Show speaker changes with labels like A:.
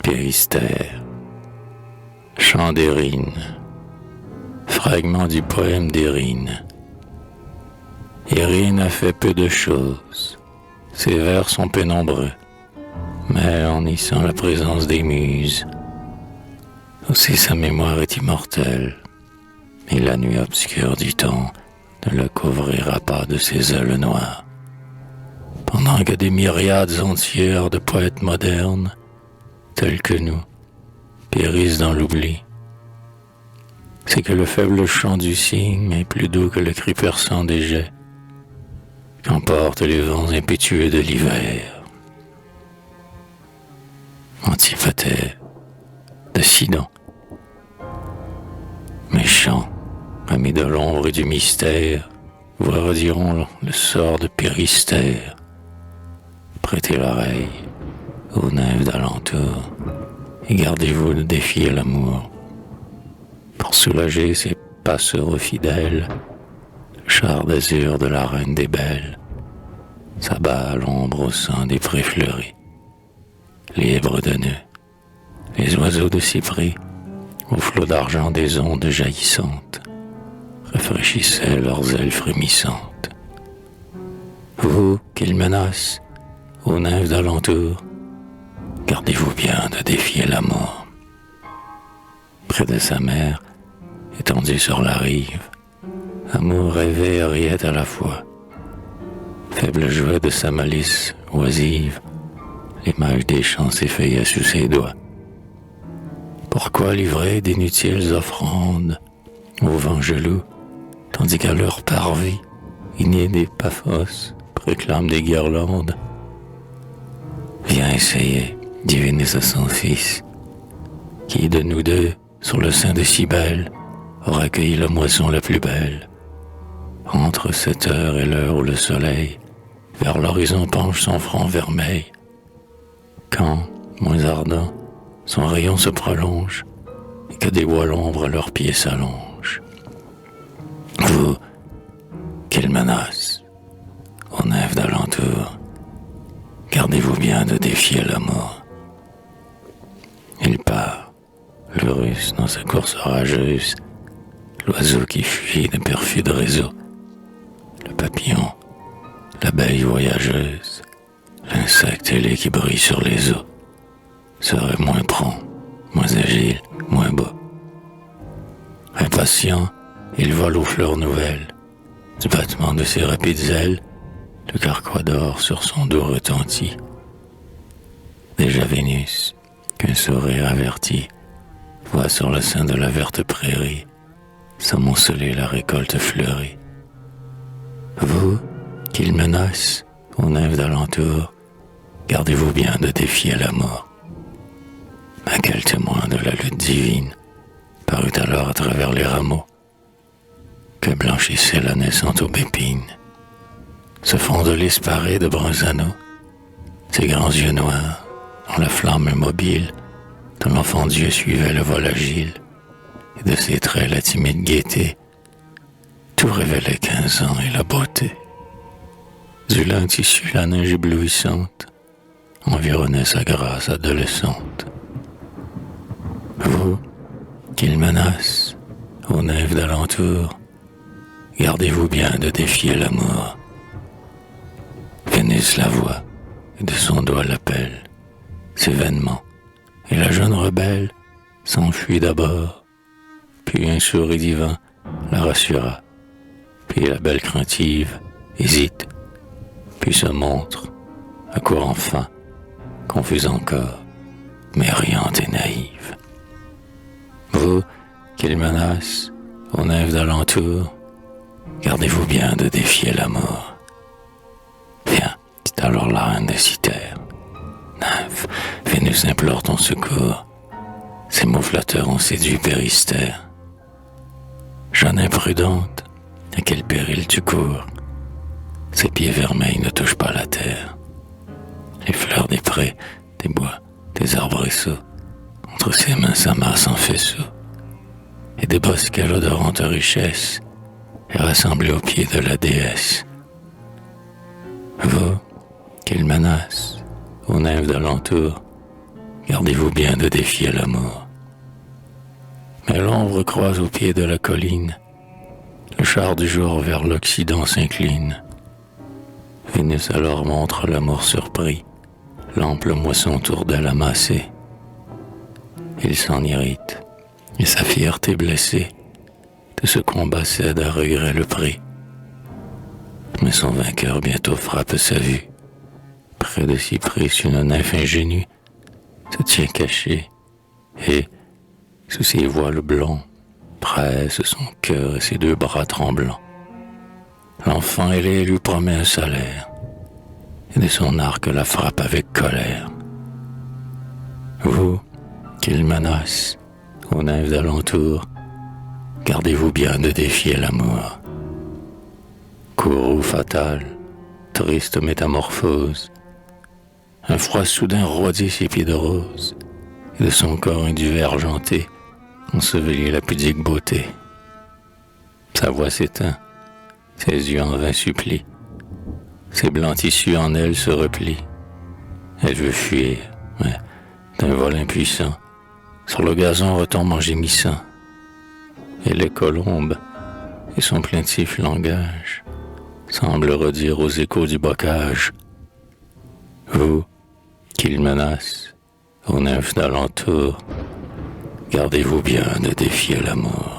A: Péristère, chant d'Érine, fragment du poème d'Érine. Érine a fait peu de choses, ses vers sont peu nombreux, mais on y sent la présence des muses. Aussi sa mémoire est immortelle, et la nuit obscure du temps ne le couvrira pas de ses ailes noires. Pendant que des myriades entières de poètes modernes, tels que nous, périssent dans l'oubli, c'est que le faible chant du cygne est plus doux que le cri perçant des jets qu'emportent les vents impétueux de l'hiver. Antipater de Sidon, méchant, ami de l'ombre et du mystère, vous rediront le sort de Péristère. Prêtez l'oreille aux nymphes d'alentour et gardez-vous de défier l'amour. Pour soulager ces passereaux fidèles, le char d'azur de la reine des belles s'abat à l'ombre au sein des prés fleuris. Libres de nœuds, les oiseaux de cyprès, au flot d'argent des ondes jaillissantes, rafraîchissaient leurs ailes frémissantes. Vous qu'ils menacent, aux nymphes d'alentour, gardez-vous bien de défier la mort. Près de sa mère, étendue sur la rive, amour rêvait et riait à la fois. Faible jouet de sa malice oisive, l'image des champs s'effeuillait sous ses doigts. Pourquoi livrer d'inutiles offrandes au vent jaloux, tandis qu'à leur parvis, igné des Paphos, préclame des guirlandes? Viens essayer, diviner son fils, qui de nous deux, sur le sein de Cybèle, aura cueilli la moisson la plus belle. Entre cette heure et l'heure où le soleil, vers l'horizon penche son front vermeil, quand, moins ardent, son rayon se prolonge, et que des bois l'ombre à leurs pieds s'allongent. Vous, qu'ils menacent, aux nymphes d'alentour, gardez-vous bien de défier la mort. Il part, le russe dans sa course orageuse, l'oiseau qui fuit des perfides réseaux, le papillon, l'abeille voyageuse, l'insecte ailé qui brille sur les eaux, serait moins prompt, moins agile, moins beau. Impatient, il vole aux fleurs nouvelles, du battement de ses rapides ailes, le carquois d'or sur son dos retentit. Déjà Vénus, qu'un sourire averti, voit sur le sein de la verte prairie s'amonceler la récolte fleurie. Vous, qu'ils menacent, aux nymphes d'alentour, gardez-vous bien de défier la mort. Mais quel témoin de la lutte divine parut alors à travers les rameaux que blanchissait la naissante aubépine. Ce fond de lys paré de bruns anneaux, ses grands yeux noirs, dont la flamme immobile de l'enfant Dieu suivait le vol agile, et de ses traits la timide gaieté, tout révélait 15 ans et la beauté. Du lin tissu la neige éblouissante environnait sa grâce adolescente. Vous, qu'ils menacent, aux nymphes d'alentour, gardez-vous bien de défier l'amour. Vénus la voit, et de son doigt l'appelle, ses vainements, et la jeune rebelle s'enfuit d'abord, puis un sourire divin la rassura, puis la belle craintive hésite, puis se montre, accourt enfin, confuse encore, mais riante et naïve. Vous, qu'ils menacent, aux nymphes d'alentour, gardez-vous bien de défier la mort. Viens, dit alors la reine des Cythères. Nymphe, Vénus implore ton secours. Ces mots flatteurs ont séduit Péristère. Jeune imprudente, à quel péril tu cours? Ses pieds vermeils ne touchent pas la terre. Les fleurs des prés, des bois, des arbrisseaux, entre ses mains s'amassent en faisceaux, et des bosquets à l'odorante richesse est rassemblée aux pieds de la déesse. Vous, qu'ils menacent, aux nymphes d'alentour, gardez-vous bien de défier l'amour. Mais l'ombre croise au pied de la colline, le char du jour vers l'Occident s'incline. Vénus alors montre l'amour surpris, l'ample moisson autour d'elle amassée. Il s'en irrite, et sa fierté blessée, de ce combat cède à regret le prix. Mais son vainqueur bientôt frappe sa vue. Près de Cypris, une nymphe ingénue se tient cachée, et, sous ses voiles blonds, presse son cœur et ses deux bras tremblants. L'enfant ailé lui promet un salaire, et de son arc la frappe avec colère. Vous, qu'il menace, aux nymphes d'alentour, gardez-vous bien de défier l'amour. Courroux fatal, triste métamorphose, un froid soudain roidit ses pieds de rose, et de son corps induvé argenté, ensevelit la pudique beauté. Sa voix s'éteint, ses yeux en vain supplient, ses blancs tissus en elle se replient. Elle veut fuir, mais d'un vol impuissant, sur le gazon retombe en gémissant. Et les colombes, et son plaintif langage, semblent redire aux échos du bocage: vous, qu'il menace, aux nymphes d'alentour, gardez-vous bien de défier l'amour.